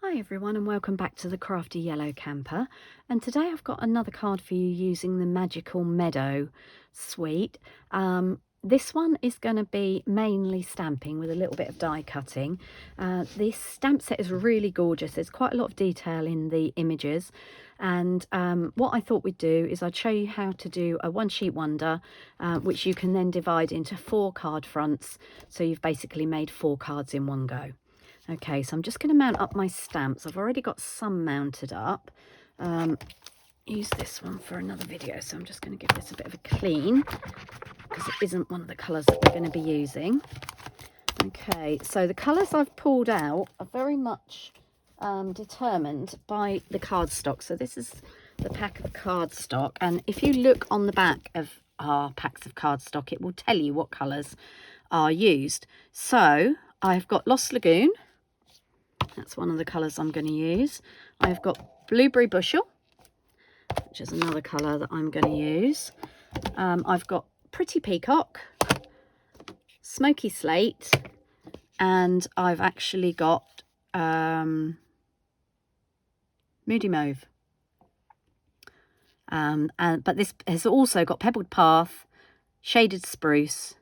Hi everyone and welcome back to the Crafty Yellow Camper, and today I've got another card for you using the Magical Meadow suite. This one is going to be mainly stamping with a little bit of die cutting. This stamp set is really gorgeous. There's quite a lot of detail in the images, and what I thought we'd do is I'd show you how to do a one sheet wonder, which you can then divide into 4 card fronts, so you've basically made 4 cards in one go. Okay, so I'm just going to mount up my stamps. I've already got some mounted up. Use this one for another video, so I'm just going to give this a bit of a clean because it isn't one of the colours that we're going to be using. Okay, so the colours I've pulled out are very much determined by the cardstock. So this is the pack of cardstock, and if you look on the back of our packs of cardstock, it will tell you what colours are used. So I've got Lost Lagoon. That's one of the colours I'm going to use. I've got Blueberry Bushel, which is another colour that I'm going to use. I've got Pretty Peacock, Smoky Slate, and I've actually got Moody Mauve. But this has also got Pebbled Path, Shaded Spruce,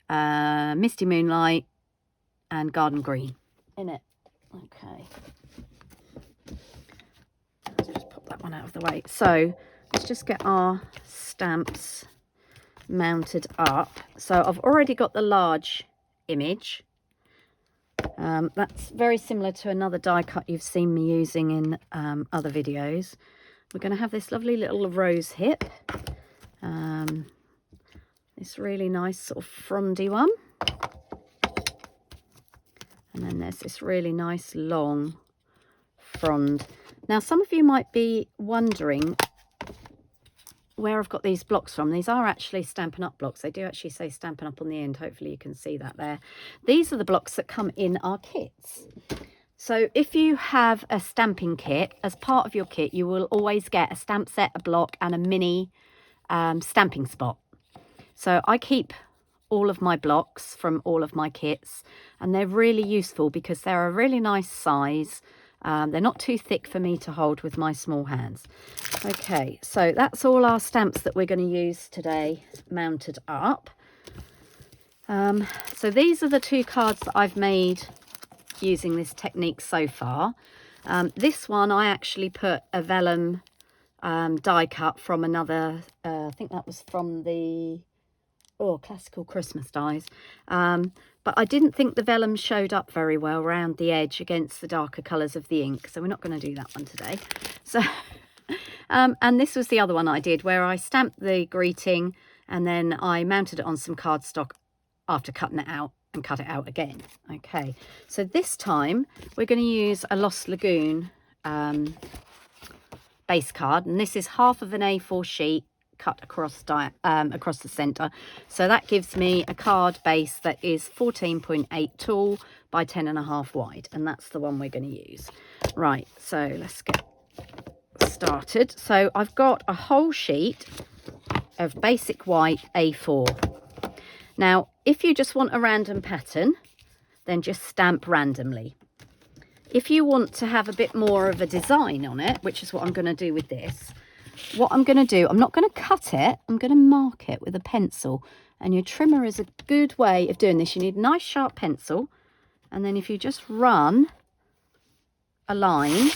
Misty Moonlight, and Garden Green in it. Okay, let's just pop that one out of the way. So let's just get our stamps mounted up. So I've already got the large image. That's very similar to another die cut you've seen me using in other videos. We're going to have this lovely little rose hip, this really nice sort of frondy one. And then there's this really nice long frond. Now, some of you might be wondering where I've got these blocks from. These are actually Stampin' Up blocks. They do actually say Stampin' Up on the end. Hopefully you can see that there. These are the blocks that come in our kits. So if you have a stamping kit, as part of your kit, you will always get a stamp set, a block, and a mini stamping spot. So I keep all of my blocks from all of my kits, and they're really useful because they're a really nice size. They're not too thick for me to hold with my small hands. Okay, so that's all our stamps that we're going to use today mounted up. So these are the 2 cards that I've made using this technique so far. This one I actually put a vellum die cut from another, I think that was from the classical Christmas dies, but I didn't think the vellum showed up very well around the edge against the darker colours of the ink, so we're not going to do that one today. So and this was the other one I did, where I stamped the greeting and then I mounted it on some cardstock after cutting it out and cut it out again. Okay, so this time we're going to use a Lost Lagoon base card, and this is half of an A4 sheet cut across the center. So that gives me a card base that is 14.8 tall by 10.5 wide, and that's the one we're going to use. Right, so let's get started. So I've got a whole sheet of basic white A4. Now, if you just want a random pattern, then just stamp randomly. If you want to have a bit more of a design on it, which is what I'm going to do with this, what I'm going to do, I'm not going to cut it, I'm going to mark it with a pencil. And your trimmer is a good way of doing this. You need a nice sharp pencil, and then if you just run a line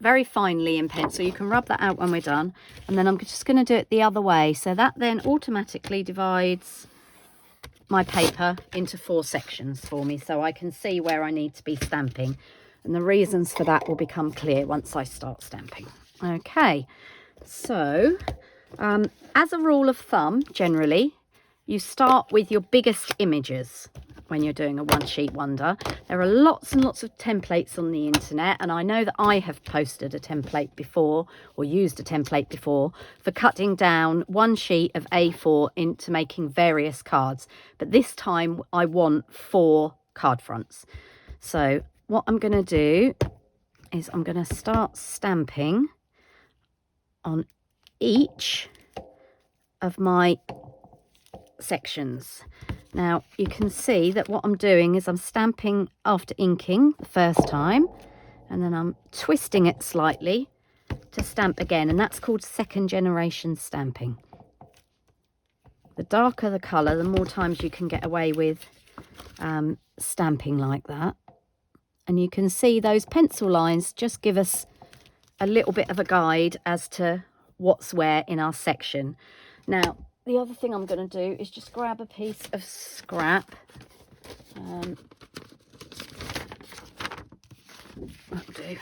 very finely in pencil, you can rub that out when we're done, and then I'm just going to do it the other way. So that then automatically divides my paper into 4 sections for me, so I can see where I need to be stamping, and the reasons for that will become clear once I start stamping. Okay, so as a rule of thumb, generally you start with your biggest images when you're doing a one sheet wonder. There are lots and lots of templates on the internet, and I know that I have posted a template before, or used a template before, for cutting down one sheet of A4 into making various cards, but this time I want 4 card fronts. So what I'm going to do is I'm going to start stamping on each of my sections. Now you can see that what I'm doing is I'm stamping after inking the first time, and then I'm twisting it slightly to stamp again, and that's called second generation stamping. The darker the colour, the more times you can get away with stamping like that. And you can see those pencil lines just give us a little bit of a guide as to what's where in our section. Now, the other thing I'm going to do is just grab a piece of scrap. That'll do.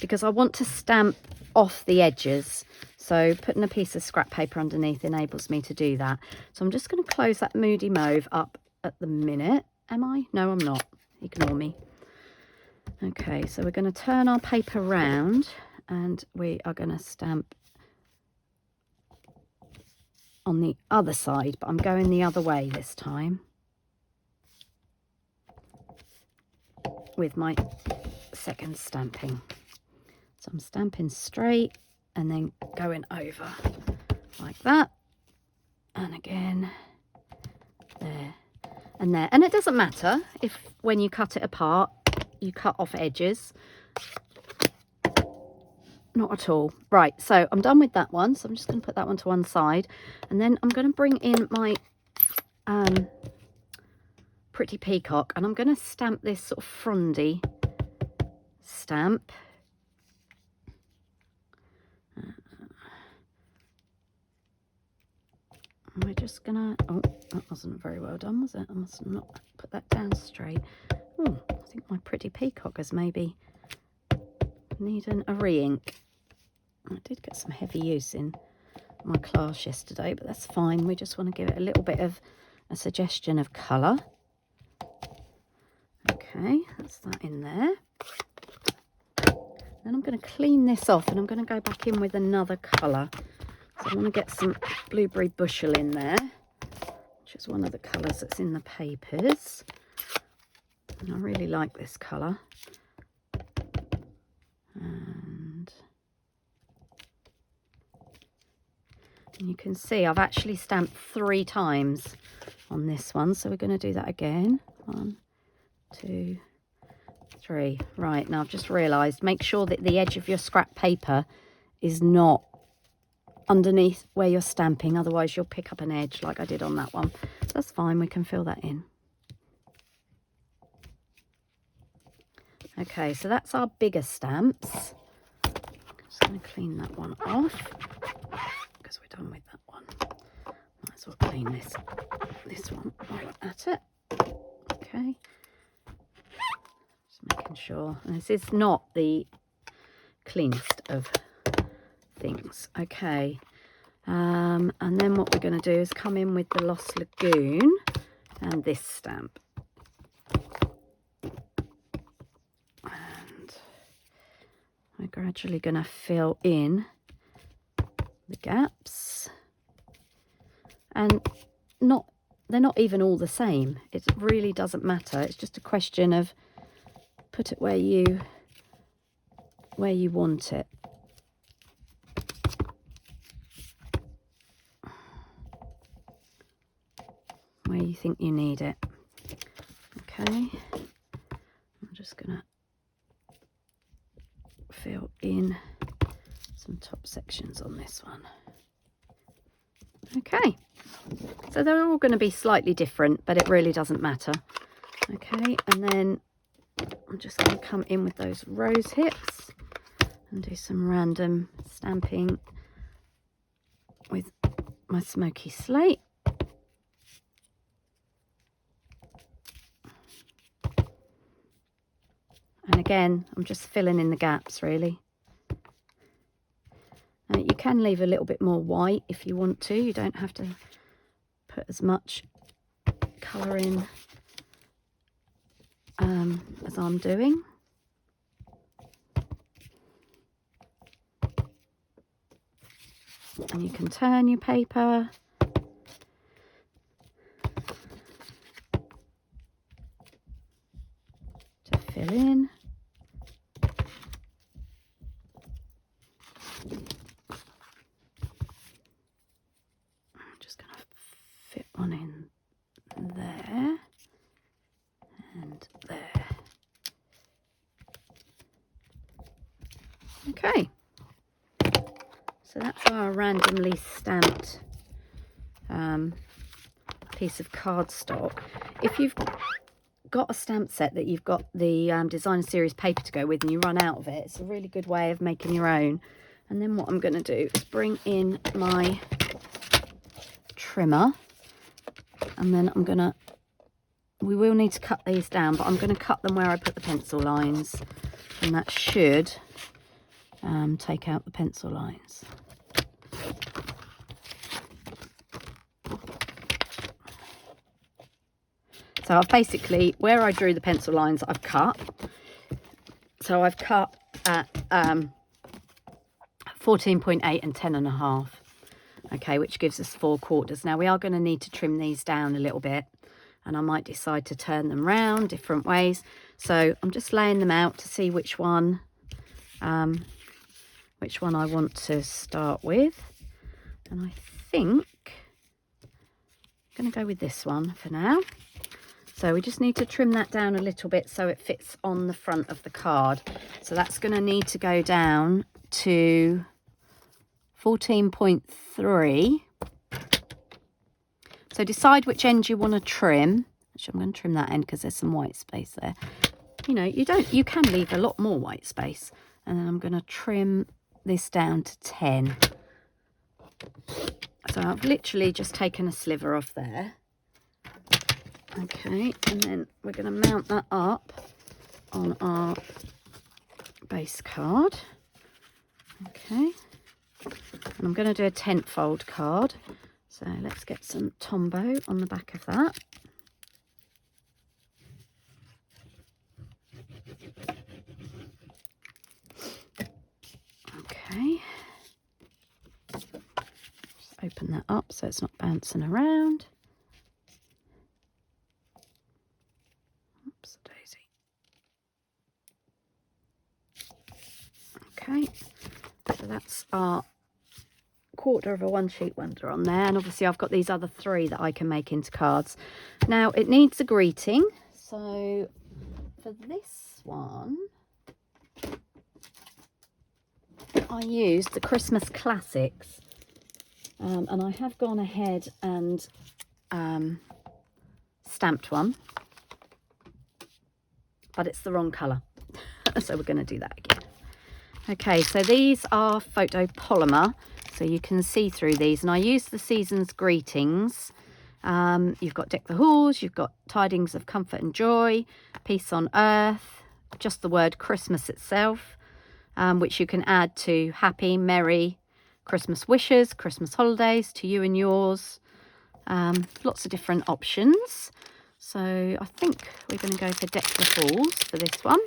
Because I want to stamp off the edges. So putting a piece of scrap paper underneath enables me to do that. So I'm just going to close that Moody Mauve up at the minute. Am I? No, I'm not. Ignore me. Okay, so we're going to turn our paper round and we are going to stamp on the other side, but I'm going the other way this time with my second stamping. So I'm stamping straight and then going over like that, and again there and there. And it doesn't matter if when you cut it apart you cut off edges, not at all. Right, so I'm done with that one, so I'm just going to put that one to one side, and then I'm going to bring in my Pretty Peacock, and I'm going to stamp this sort of frondy stamp. And we're just gonna, oh, that wasn't very well done, was it? I must not put that down straight. Oh, I think my Pretty Peacock has maybe needing a re-ink. I did get some heavy use in my class yesterday, but that's fine. We just want to give it a little bit of a suggestion of colour. Okay, that's that in there. Then I'm going to clean this off and I'm going to go back in with another colour. So I want to get some Blueberry Bushel in there, which is one of the colours that's in the papers. And I really like this colour. And you can see I've actually stamped 3 times on this one. So we're going to do that again. 1, 2, 3. Right, now I've just realised, make sure that the edge of your scrap paper is not underneath where you're stamping, otherwise you'll pick up an edge like I did on that one. That's fine, we can fill that in. Okay, so that's our bigger stamps. I'm just going to clean that one off because we're done with that one. Might as well clean this one while I'm at it. Okay, just making sure. And this is not the cleanest of things. Okay, and then what we're going to do is come in with the Lost Lagoon and this stamp. And we're gradually going to fill in the gaps. And they're not even all the same. It really doesn't matter. It's just a question of put it where you want it. Where you think you need it. Okay, I'm just gonna fill in some top sections on this one. Okay, so they're all going to be slightly different, but it really doesn't matter. Okay, and then I'm just going to come in with those rose hips and do some random stamping with my smoky slate. And again, I'm just filling in the gaps, really. Now, you can leave a little bit more white if you want to. You don't have to put as much colour in as I'm doing. And you can turn your paper. To fill in. I'm just going to fit one in there. Okay, so that's our randomly stamped piece of cardstock. If you've got a stamp set that you've got the designer series paper to go with and you run out of it, it's a really good way of making your own. And then what I'm going to do is bring in my trimmer, and then we will need to cut these down, but I'm going to cut them where I put the pencil lines, and that should take out the pencil lines. So I've basically, where I drew the pencil lines, I've cut. So I've cut at 14.8 and 10.5. Okay, which gives us 4/4. Now we are going to need to trim these down a little bit, and I might decide to turn them round different ways. So I'm just laying them out to see which one I want to start with. And I think I'm going to go with this one for now. So we just need to trim that down a little bit so it fits on the front of the card. So that's going to need to go down to 14.3. So decide which end you want to trim. Actually, I'm going to trim that end because there's some white space there. You know, you can leave a lot more white space. And then I'm going to trim this down to 10. So I've literally just taken a sliver off there. Okay, and then we're going to mount that up on our base card. Okay, and I'm going to do a 10th fold card. So let's get some Tombow on the back of that. Okay, just open that up so it's not bouncing around. Oops, daisy. Okay, so that's our 1/4 of a one sheet wonder on there, and obviously I've got these other 3 that I can make into cards. Now it needs a greeting, so for this one I used the Christmas Classics, and I have gone ahead and stamped one, but it's the wrong colour. So we're going to do that again. Okay, so these are photopolymer, so you can see through these, and I used the Season's Greetings. You've got Deck the Halls, you've got Tidings of Comfort and Joy, Peace on Earth, just the word Christmas itself, which you can add to Happy, Merry, Christmas Wishes, Christmas Holidays, To You and Yours. Lots of different options. So I think we're going to go for Deck the Halls for this one.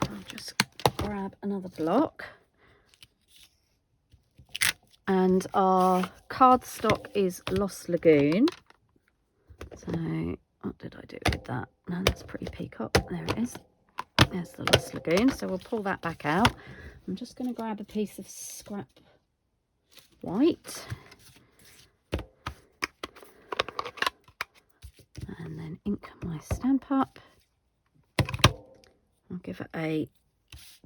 I'll just grab another block. And our cardstock is Lost Lagoon. So what did I do with that? No, that's pretty peacock. There it is. There's the Lost Lagoon. So we'll pull that back out. I'm just going to grab a piece of scrap white. And then ink my Stamp Up. I'll give it a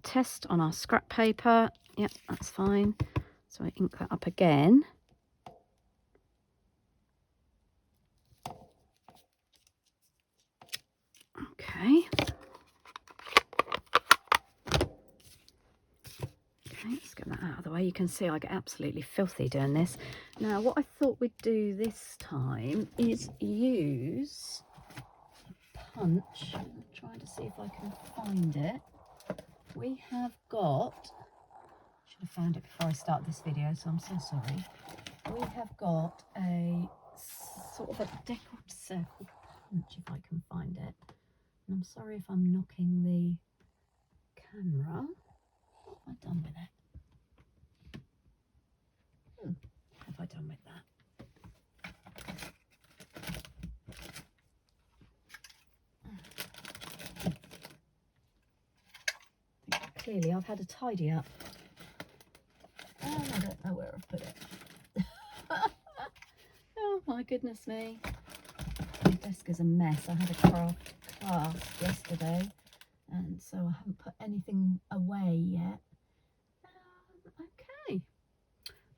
test on our scrap paper. Yep, that's fine. So I ink that up again. Okay. Okay, let's get that out of the way. You can see I get absolutely filthy doing this. Now, what I thought we'd do this time is use a punch. I'm trying to see if I can find it. We have got, should have found it before I start this video, so I'm so sorry. We have got a sort of a deckled circle punch, if I can find it. And I'm sorry if I'm knocking the camera. What have I done with it? What have I done with that? Clearly I've had a tidy up. Oh, I don't know where I've put it. Oh my goodness me. My desk is a mess. I had a craft class yesterday and so I haven't put anything away yet. Okay,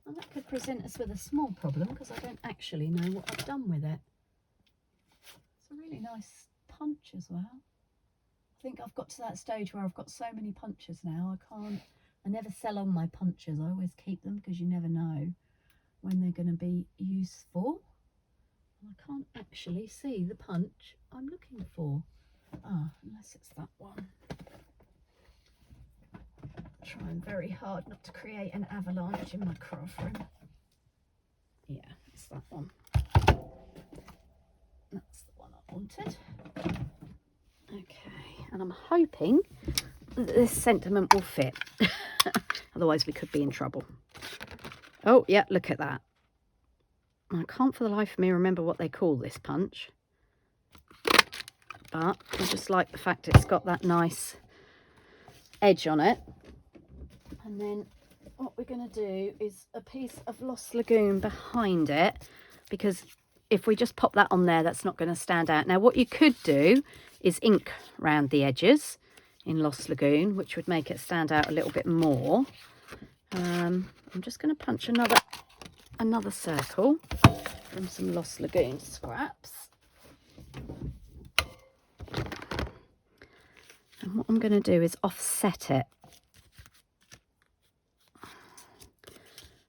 well, that could present us with a small problem because I don't actually know what I've done with it. It's a really nice punch as well. I think I've got to that stage where I've got so many punches now, I never sell on my punches. I always keep them because you never know when they're going to be useful. I can't actually see the punch I'm looking for. Unless it's that one. Trying very hard not to create an avalanche in my craft room. Yeah, it's that one. That's the one I wanted. Okay, and I'm hoping that this sentiment will fit. Otherwise we could be in trouble. Oh yeah, look at that. I can't for the life of me remember what they call this punch, but I just like the fact it's got that nice edge on it. And then what we're going to do is a piece of Lost Lagoon behind it, because if we just pop that on there, that's not going to stand out. Now what you could do is ink around the edges in Lost Lagoon, which would make it stand out a little bit more. I'm just going to punch another circle from some Lost Lagoon scraps. And what I'm going to do is offset it.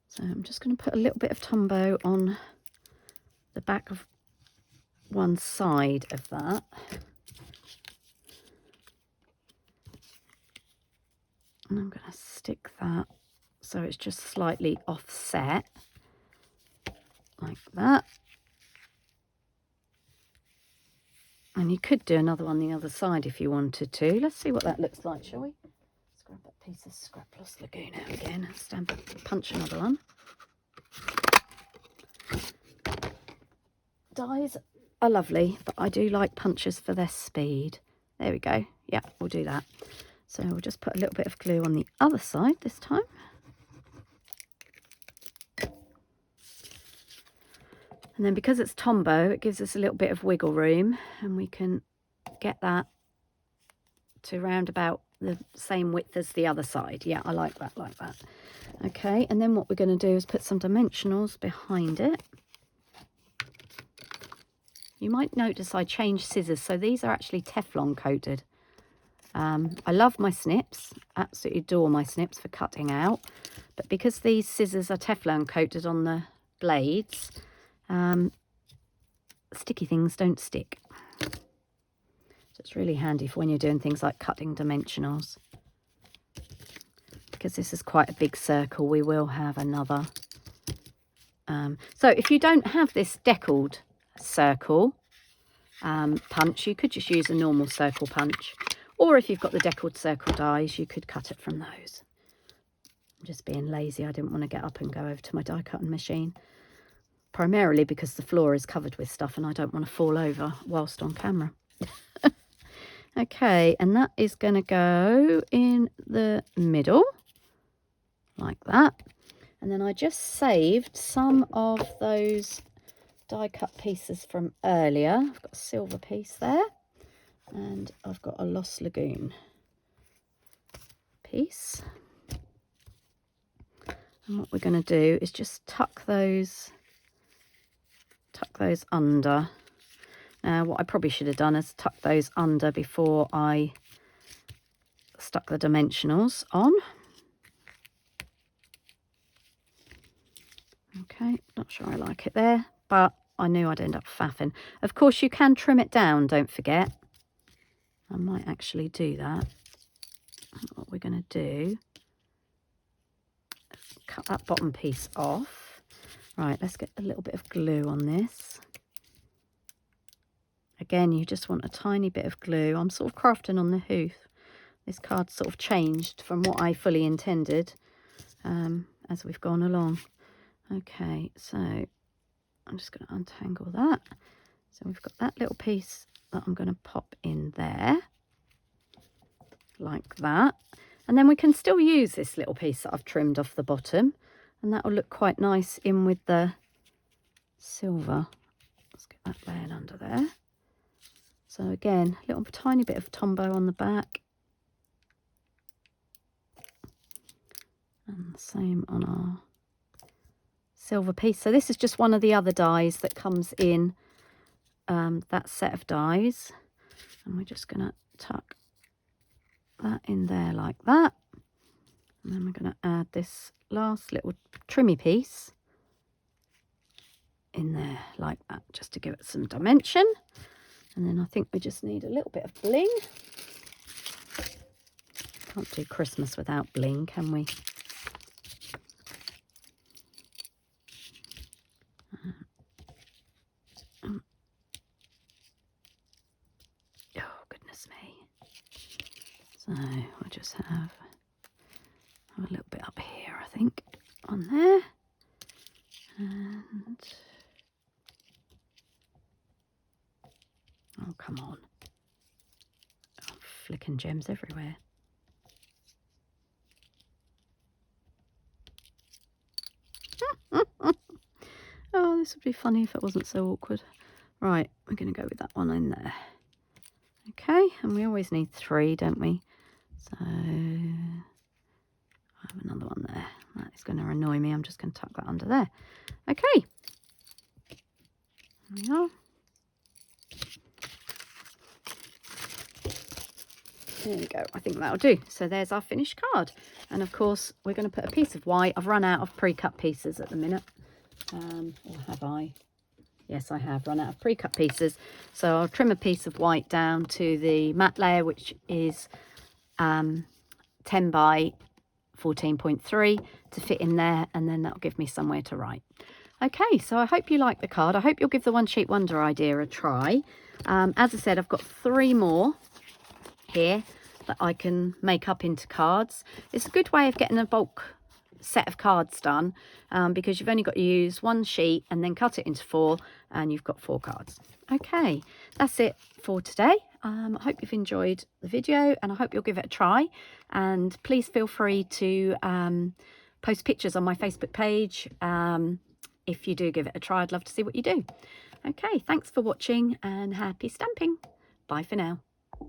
So I'm just going to put a little bit of Tombow on the back of one side of that. And I'm going to stick that so it's just slightly offset, like that. And you could do another one the other side if you wanted to. Let's see what that looks like, shall we? Let's grab that piece of scrap Lost Lagoon out again. Stamp it, punch another one. Dies are lovely, but I do like punches for their speed. There we go. Yeah, we'll do that. So we'll just put a little bit of glue on the other side this time. And then because it's Tombow, it gives us a little bit of wiggle room, and we can get that to round about the same width as the other side. Yeah, I like that, Okay, and then what we're going to do is put some dimensionals behind it. You might notice I changed scissors, so these are actually Teflon coated. I love my snips, absolutely adore my snips for cutting out, but because these scissors are Teflon coated on the blades, sticky things don't stick. So it's really handy for when you're doing things like cutting dimensionals. Because this is quite a big circle, we will have another. So if you don't have this deckled circle punch, you could just use a normal circle punch. Or if you've got the deckled circle dies, you could cut it from those. I'm just being lazy. I didn't want to get up and go over to my die cutting machine. Primarily because the floor is covered with stuff and I don't want to fall over whilst on camera. Okay, and that is going to go in the middle, like that. And then I just saved some of those die cut pieces from earlier. I've got a silver piece there, and I've got a Lost Lagoon piece. And what we're going to do is just tuck those under. Now what I probably should have done is tuck those under before I stuck the dimensionals on. Okay, not sure I like it there, but I knew I'd end up faffing. Of course you can trim it down, don't forget. I might actually do that. What we're going to do, cut that bottom piece off. Right, let's get a little bit of glue on this. Again, you just want a tiny bit of glue. I'm sort of crafting on the hoof. This card's sort of changed from what I fully intended as we've gone along. Okay, so I'm just going to untangle that. So we've got that little piece that I'm going to pop in there, like that. And then we can still use this little piece that I've trimmed off the bottom, and that will look quite nice in with the silver. Let's get that layered under there. So again, a little tiny bit of Tombow on the back, And the same on our silver piece. So this is just one of the other dies that comes in that set of dies. And we're just going to tuck that in there like that. And then we're going to add this last little trimmy piece in there like that, just to give it some dimension. And then I think we just need a little bit of bling. Can't do Christmas without bling, can we? Oh, goodness me. So we'll just have a little bit up here, I think, on there. And oh, come on. Oh, flicking gems everywhere. Oh, this would be funny if it wasn't so awkward. Right, we're going to go with that one in there. Okay, and we always need 3, don't we? So I have another one there. That is going to annoy me. I'm just going to tuck that under there. Okay. There we are. There we go. I think that'll do. So there's our finished card. And of course, we're going to put a piece of white. I've run out of pre-cut pieces at the minute. Or have I? Yes, I have run out of pre-cut pieces. So I'll trim a piece of white down to the matte layer, which is 10 by 14.3 to fit in there. And then that'll give me somewhere to write. Okay, so I hope you like the card. I hope you'll give the One Sheet Wonder idea a try. As I said, I've got 3 more here that I can make up into cards. It's a good way of getting a bulk set of cards done because you've only got to use 1 sheet and then cut it into 4 and you've got 4 cards. Okay, that's it for today. I hope you've enjoyed the video and I hope you'll give it a try, and please feel free to post pictures on my Facebook page. If you do give it a try, I'd love to see what you do. Okay, thanks for watching and happy stamping. Bye for now.